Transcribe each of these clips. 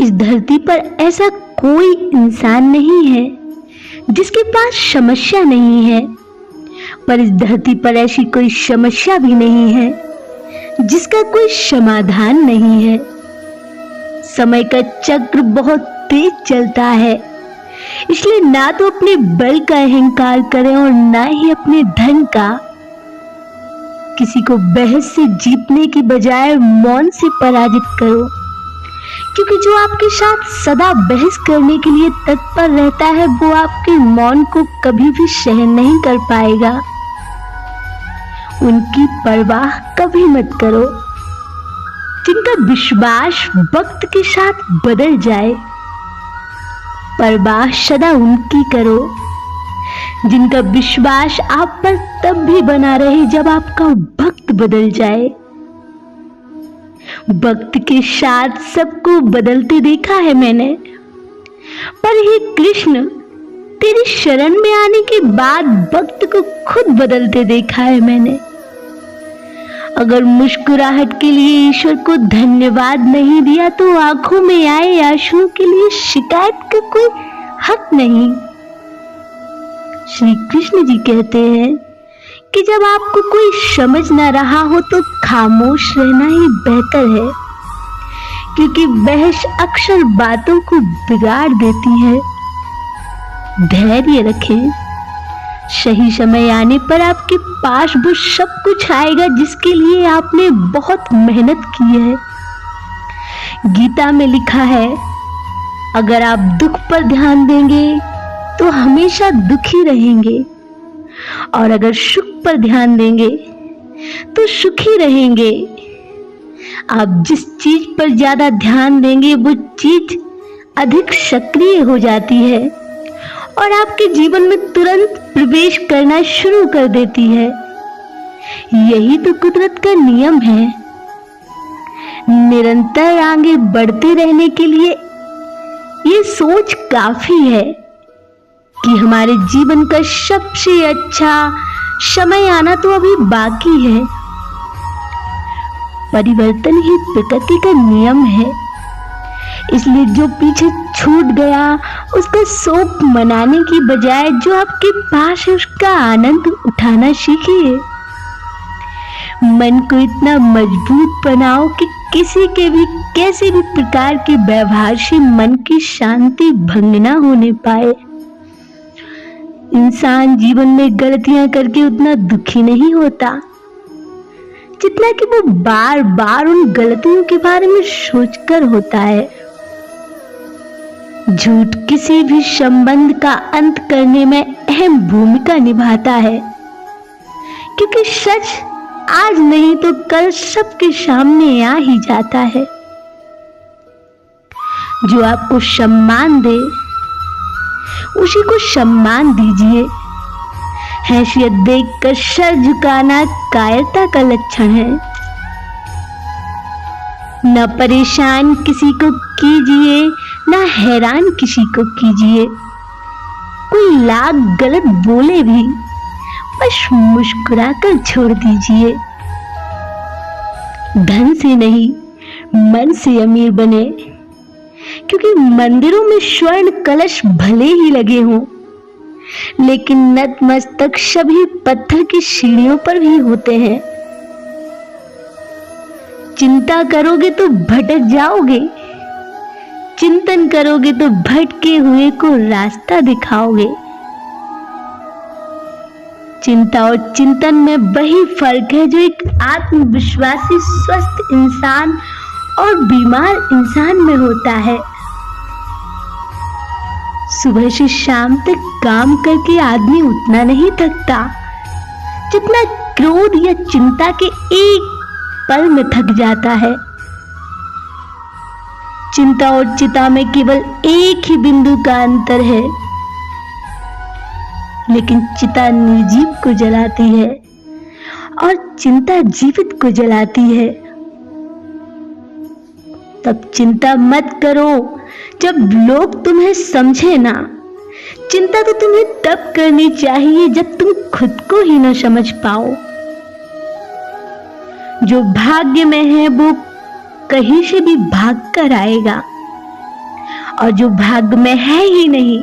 इस धरती पर ऐसा कोई इंसान नहीं है जिसके पास समस्या नहीं है, पर इस धरती पर ऐसी कोई समस्या भी नहीं है जिसका कोई समाधान नहीं है। समय का चक्र बहुत तेज चलता है, इसलिए ना तो अपने बल का अहंकार करें और ना ही अपने धन का। किसी को बहस से जीतने की बजाय मौन से पराजित करो, क्योंकि जो आपके साथ सदा बहस करने के लिए तत्पर रहता है वो आपके मौन को कभी भी सहन नहीं कर पाएगा। उनकी परवाह कभी मत करो। जिनका विश्वास वक्त के साथ बदल जाए, परवाह सदा उनकी करो। जिनका विश्वास आप पर तब भी बना रहे जब आपका वक्त बदल जाए। वक्त के साथ सबको बदलते देखा है मैंने, पर हे कृष्ण, तेरी शरण में आने के बाद वक्त को खुद बदलते देखा है मैंने। अगर मुस्कुराहट के लिए ईश्वर को धन्यवाद नहीं दिया तो आंखों में आए आंसुओं के लिए शिकायत का कोई हक नहीं। श्री कृष्ण जी कहते हैं कि जब आपको कोई समझ ना रहा हो तो खामोश रहना ही बेहतर है, क्योंकि बहस अक्सर बातों को बिगाड़ देती है। धैर्य रखें, सही समय आने पर आपके पास वो सब कुछ आएगा जिसके लिए आपने बहुत मेहनत की है। गीता में लिखा है, अगर आप दुख पर ध्यान देंगे तो हमेशा दुखी रहेंगे, और अगर सुख पर ध्यान देंगे तो सुखी रहेंगे। आप जिस चीज पर ज्यादा ध्यान देंगे वो चीज अधिक सक्रिय हो जाती है और आपके जीवन में तुरंत प्रवेश करना शुरू कर देती है। यही तो कुदरत का नियम है। निरंतर आगे बढ़ते रहने के लिए ये सोच काफी है कि हमारे जीवन का सबसे अच्छा समय आना तो अभी बाकी है। परिवर्तन ही प्रकृति का नियम है, इसलिए जो पीछे छूट गया उसका शोक मनाने की बजाय जो आपके पास है उसका आनंद उठाना सीखिए। मन को इतना मजबूत बनाओ कि किसी के भी कैसे भी प्रकार के व्यवहार से मन की शांति भंग ना होने पाए। इंसान जीवन में गलतियां करके उतना दुखी नहीं होता जितना कि वो बार बार उन गलतियों के बारे में सोचकर होता है। झूठ किसी भी संबंध का अंत करने में अहम भूमिका निभाता है, क्योंकि सच आज नहीं तो कल सबके सामने आ ही जाता है। जो आपको सम्मान दे उसी को सम्मान दीजिए। हैसियत देखकर सर झुकाना कायरता का लक्षण है। न परेशान किसी को कीजिए, न हैरान किसी को कीजिए। कोई लाख गलत बोले भी बस मुस्कुराकर छोड़ दीजिए। धन से नहीं मन से अमीर बने, क्योंकि मंदिरों में स्वर्ण कलश भले ही लगे हों, लेकिन नतमस्तक सभी पत्थर की सीढ़ियों पर भी होते हैं। चिंता करोगे तो भटक जाओगे, चिंतन करोगे तो भटके हुए को रास्ता दिखाओगे। चिंता और चिंतन में वही फर्क है जो एक आत्मविश्वासी स्वस्थ इंसान और बीमार इंसान में होता है। सुबह से शाम तक काम करके आदमी उतना नहीं थकता जितना क्रोध या चिंता के एक पल में थक जाता है। चिंता और चिता में केवल एक ही बिंदु का अंतर है, लेकिन चिता निर्जीव को जलाती है और चिंता जीवित को जलाती है। तब चिंता मत करो जब लोग तुम्हें समझे ना। चिंता तो तुम्हें तब करनी चाहिए जब तुम खुद को ही न समझ पाओ। जो भाग्य में है वो कहीं से भी भाग कर आएगा, और जो भाग्य में है ही नहीं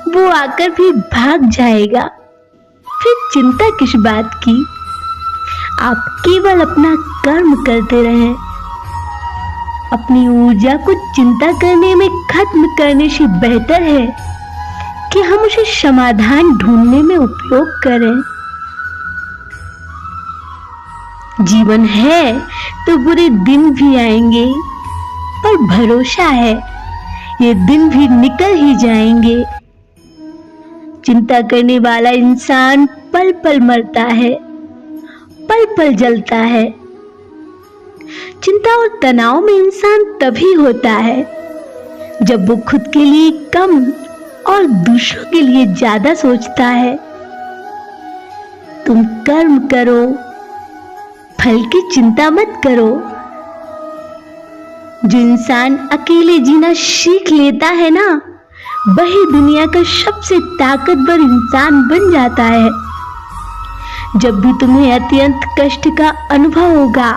वो आकर भी भाग जाएगा। फिर चिंता किस बात की? आप केवल अपना कर्म करते रहें। अपनी ऊर्जा को चिंता करने में खत्म करने से बेहतर है कि हम उसे समाधान ढूंढने में उपयोग करें। जीवन है तो बुरे दिन भी आएंगे, पर भरोसा है ये दिन भी निकल ही जाएंगे। चिंता करने वाला इंसान पल पल मरता है, पल पल जलता है। चिंता और तनाव में इंसान तभी होता है जब वो खुद के लिए कम और दूसरों के लिए ज्यादा सोचता है। तुम कर्म करो, फल की चिंता मत करो। जो इंसान अकेले जीना सीख लेता है ना, वही दुनिया का सबसे ताकतवर इंसान बन जाता है। जब भी तुम्हें अत्यंत कष्ट का अनुभव होगा,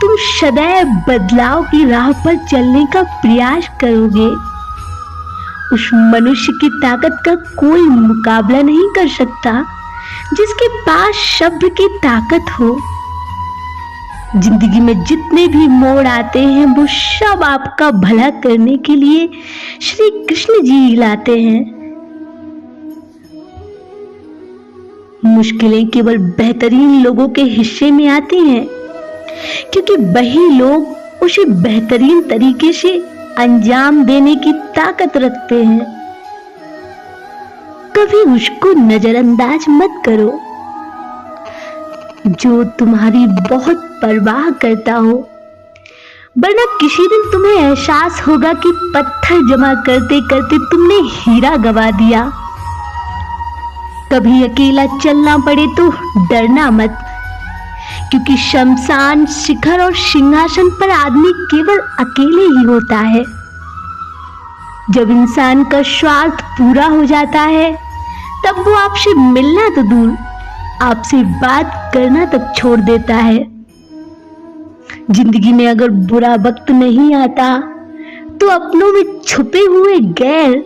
तुम सदैव बदलाव की राह पर चलने का प्रयास करोगे। उस मनुष्य की ताकत का कोई मुकाबला नहीं कर सकता जिसके पास शब्द की ताकत हो। जिंदगी में जितने भी मोड़ आते हैं वो सब आपका भला करने के लिए श्री कृष्ण जी लाते हैं। मुश्किलें केवल बेहतरीन लोगों के हिस्से में आती हैं, क्योंकि वही लोग उसे बेहतरीन तरीके से अंजाम देने की ताकत रखते हैं। कभी उसको नजरअंदाज मत करो जो तुम्हारी बहुत परवाह करता हो, वरना किसी दिन तुम्हें एहसास होगा कि पत्थर जमा करते करते तुमने हीरा गवा दिया। कभी अकेला चलना पड़े तो डरना मत, क्योंकि शमशान, शिखर और सिंहासन पर आदमी केवल अकेले ही होता है। जब इंसान का स्वार्थ पूरा हो जाता है तब वो आपसे मिलना तो दूर, आपसे बात करना तक छोड़ देता है। जिंदगी में अगर बुरा वक्त नहीं आता तो अपनों में छुपे हुए गैर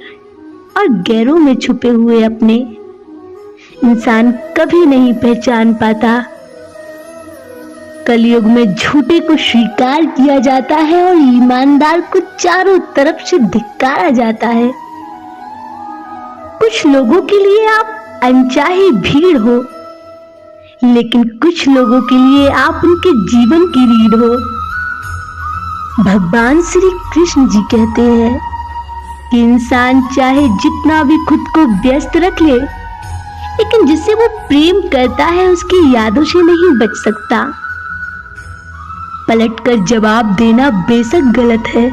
और गैरों में छुपे हुए अपने इंसान कभी नहीं पहचान पाता। कलयुग में झूठे को स्वीकार किया जाता है और ईमानदार को चारों तरफ से धिक्कारा जाता है। कुछ लोगों के लिए आप अनचाही भीड़ हो, लेकिन कुछ लोगों के लिए आप उनके जीवन की रीढ़ हो। भगवान श्री कृष्ण जी कहते हैं कि इंसान चाहे जितना भी खुद को व्यस्त रख ले, लेकिन जिससे वो प्रेम करता है उसकी यादों से नहीं बच सकता। पलटकर जवाब देना बेशक गलत है,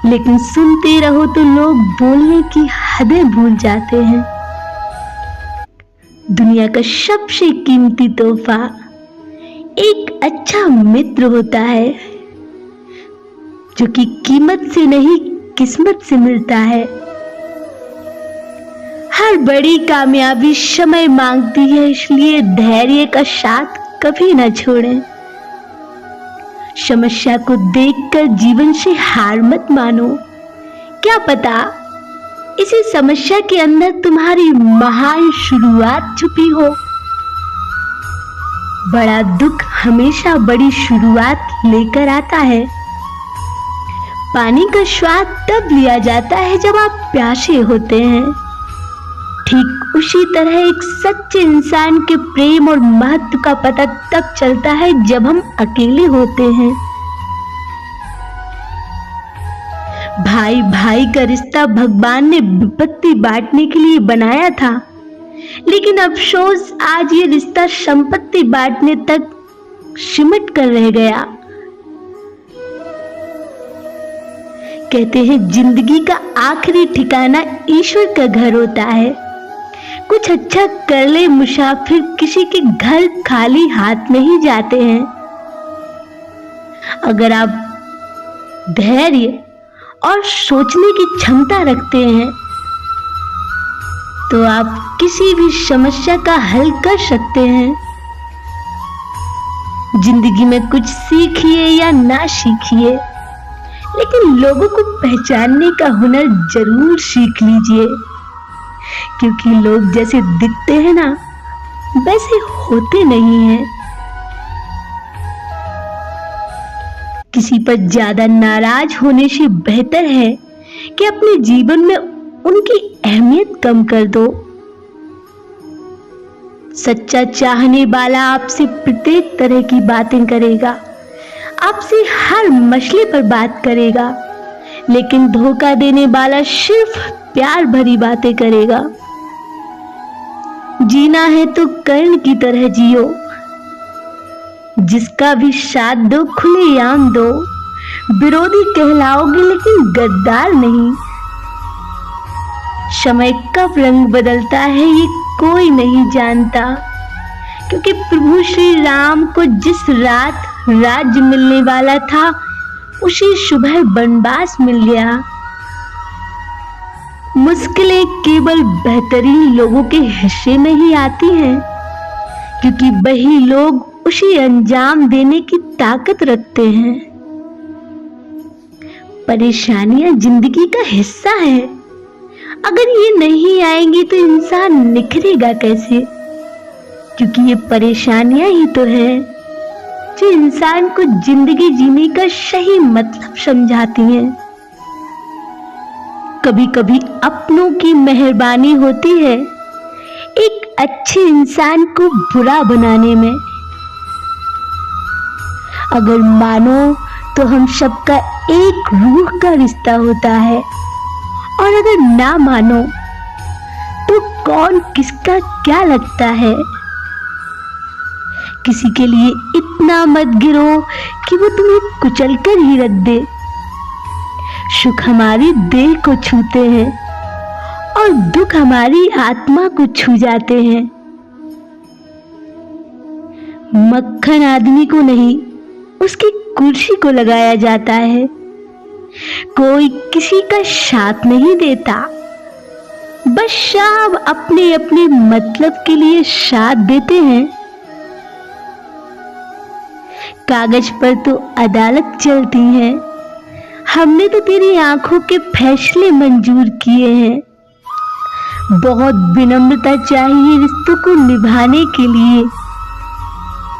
लेकिन सुनते रहो तो लोग बोलने की हदें भूल जाते हैं। दुनिया का सबसे कीमती तोहफा एक अच्छा मित्र होता है, जो कि कीमत से नहीं किस्मत से मिलता है। हर बड़ी कामयाबी समय मांगती है, इसलिए धैर्य का साथ कभी न छोड़ें। समस्या को देखकर जीवन से हार मत मानो। क्या पता इसी समस्या के अंदर तुम्हारी महान शुरुआत छुपी हो। बड़ा दुख हमेशा बड़ी शुरुआत लेकर आता है। पानी का स्वाद तब लिया जाता है जब आप प्यासे होते हैं। ठीक उसी तरह एक सच्चे इंसान के प्रेम और महत्व का पता तब चलता है जब हम अकेले होते हैं। भाई भाई का रिश्ता भगवान ने विपत्ति बांटने के लिए बनाया था, लेकिन अफसोस आज ये रिश्ता संपत्ति बांटने तक सिमट कर रह गया। कहते हैं जिंदगी का आखिरी ठिकाना ईश्वर का घर होता है। कुछ अच्छा कर ले मुसाफिर किसी के घर खाली हाथ नहीं जाते हैं। अगर आप धैर्य और सोचने की क्षमता रखते हैं तो आप किसी भी समस्या का हल कर सकते हैं। जिंदगी में कुछ सीखिए या ना सीखिए, लेकिन लोगों को पहचानने का हुनर जरूर सीख लीजिए, क्योंकि लोग जैसे दिखते हैं ना, वैसे होते नहीं हैं। किसी पर ज्यादा नाराज होने से बेहतर है कि अपने जीवन में उनकी अहमियत कम कर दो। सच्चा चाहने वाला आपसे प्रत्येक तरह की बातें करेगा, आपसे हर मसले पर बात करेगा, लेकिन धोखा देने वाला सिर्फ प्यार भरी बातें करेगा। जीना है तो कर्ण की तरह जियो, जिसका भी साथ दो खुलेआम दो, विरोधी कहलाओगे लेकिन गद्दार नहीं। समय कब रंग बदलता है ये कोई नहीं जानता, क्योंकि प्रभु श्री राम को जिस रात राज्य मिलने वाला था, उसी सुबह वनवास मिल गया। मुश्किलें केवल बेहतरीन लोगों के हिस्से में ही आती हैं, क्योंकि वही लोग उसे अंजाम देने की ताकत रखते हैं। परेशानियां जिंदगी का हिस्सा है, अगर ये नहीं आएंगी तो इंसान निखरेगा कैसे? क्योंकि ये परेशानियां ही तो है जो इंसान को जिंदगी जीने का सही मतलब समझाती हैं। कभी कभी अपनों की मेहरबानी होती है एक अच्छे इंसान को बुरा बनाने में। अगर मानो तो हम सबका एक रूह का रिश्ता होता है, और अगर ना मानो तो कौन किसका क्या लगता है। किसी के लिए इतना मत गिरो कि वो तुम्हें कुचल कर ही रख दे। सुख हमारी देह को छूते हैं और दुख हमारी आत्मा को छू जाते हैं। मक्खन आदमी को नहीं, उसकी कुर्सी को लगाया जाता है। कोई किसी का साथ नहीं देता, बस सब अपने अपने मतलब के लिए साथ देते हैं। कागज पर तो अदालत चलती है, हमने तो तेरी आंखों के फैसले मंजूर किए हैं। बहुत विनम्रता चाहिए रिश्तों को निभाने के लिए,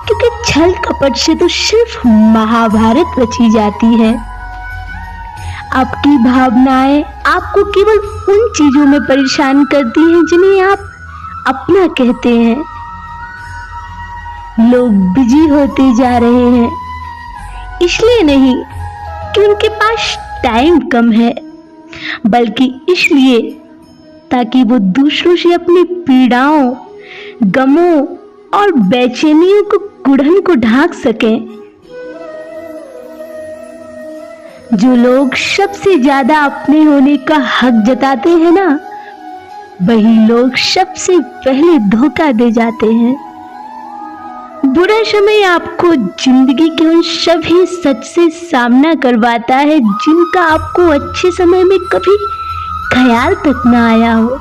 क्योंकि छल कपट से तो सिर्फ महाभारत रची जाती है। आपकी भावनाएं आपको केवल उन चीजों में परेशान करती हैं जिन्हें आप अपना कहते हैं। लोग बिजी होते जा रहे हैं, इसलिए नहीं कि उनके पास टाइम कम है, बल्कि इसलिए ताकि वो दूसरों से अपनी पीड़ाओं, गमों और बेचैनियों को कुढ़न को ढांक सकें। जो लोग सबसे ज्यादा अपने होने का हक जताते हैं ना, वही लोग सबसे पहले धोखा दे जाते हैं। बुरा समय आपको जिंदगी के उन सभी सच से सामना करवाता है जिनका आपको अच्छे समय में कभी ख्याल तक ना आया हो।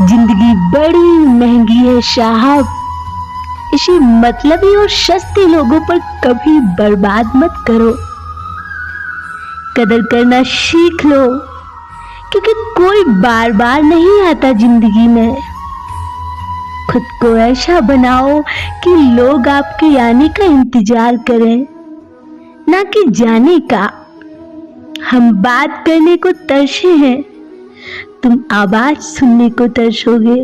जिंदगी बड़ी महंगी है साहब, इसे मतलबी और सस्ते लोगों पर कभी बर्बाद मत करो। कदर करना सीख लो, क्योंकि कोई बार बार नहीं आता जिंदगी में। खुद को ऐसा बनाओ कि लोग आपके आने का इंतजार करें, ना कि जाने का। हम बात करने को तरसे हैं, तुम आवाज सुनने को तरसोगे।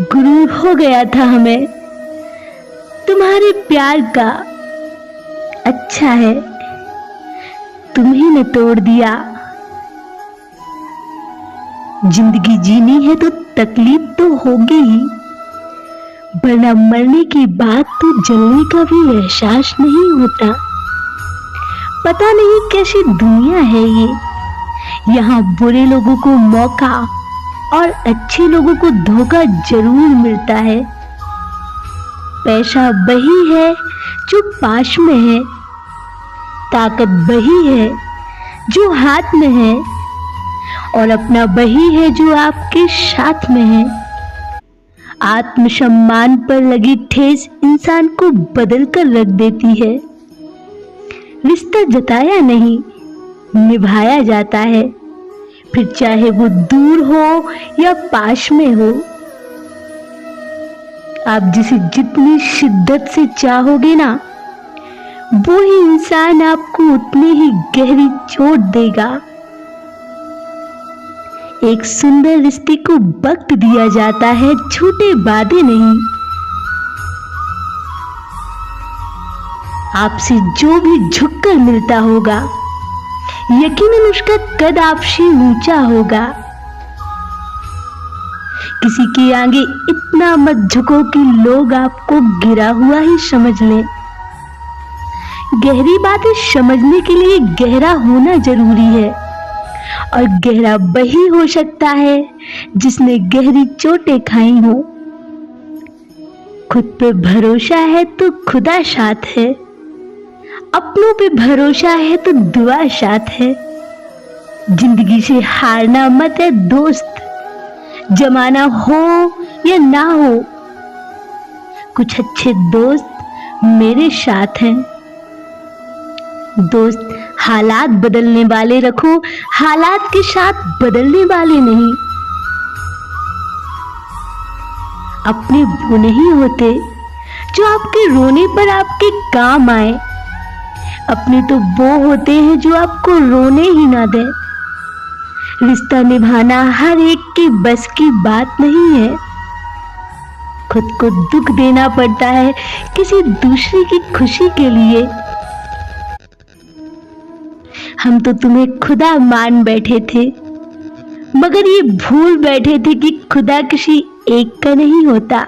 गुरूर हो गया था हमें तुम्हारे प्यार का, अच्छा है तुम्ही ने तोड़ दिया। जिंदगी जीनी है तो तकलीफ तो होगी ही, वरना मरने के बाद तो जलने का भी एहसास नहीं होता। पता नहीं कैसी दुनिया है ये, यहाँ बुरे लोगों को मौका और अच्छे लोगों को धोखा जरूर मिलता है। पैसा वही है जो पास में है, ताकत वही है जो हाथ में है, और अपना वही है जो आपके साथ में है। आत्मसम्मान पर लगी ठेस इंसान को बदल कर रख देती है। रिश्ता जताया नहीं, निभाया जाता है, फिर चाहे वो दूर हो या पास में हो। आप जिसे जितनी शिद्दत से चाहोगे ना, वो ही इंसान आपको उतनी ही गहरी चोट देगा। एक सुंदर रिश्ते को वक्त दिया जाता है, झूठे वादे नहीं। आपसे जो भी झुककर मिलता होगा, यकीनन उसका कद आपसे ऊंचा होगा। किसी के आगे इतना मत झुको कि लोग आपको गिरा हुआ ही समझ लें। गहरी बातें समझने के लिए गहरा होना जरूरी है, और गहरा वही हो सकता है जिसने गहरी चोटें खाई हो। खुद पे भरोसा है तो खुदा साथ है, अपनों पे भरोसा है तो दुआ साथ है। जिंदगी से हारना मत है दोस्त, जमाना हो या ना हो, कुछ अच्छे दोस्त मेरे साथ हैं। दोस्त हालात बदलने वाले रखो, हालात के साथ बदलने वाले नहीं। अपने वो नहीं होते जो आपके रोने पर आपके काम आए, अपने तो वो होते हैं जो आपको रोने ही ना दे। रिश्ता निभाना हर एक के बस की बात नहीं है। खुद को दुख देना पड़ता है किसी दूसरे की खुशी के लिए। हम तो तुम्हें खुदा मान बैठे थे, मगर ये भूल बैठे थे कि खुदा किसी एक का नहीं होता।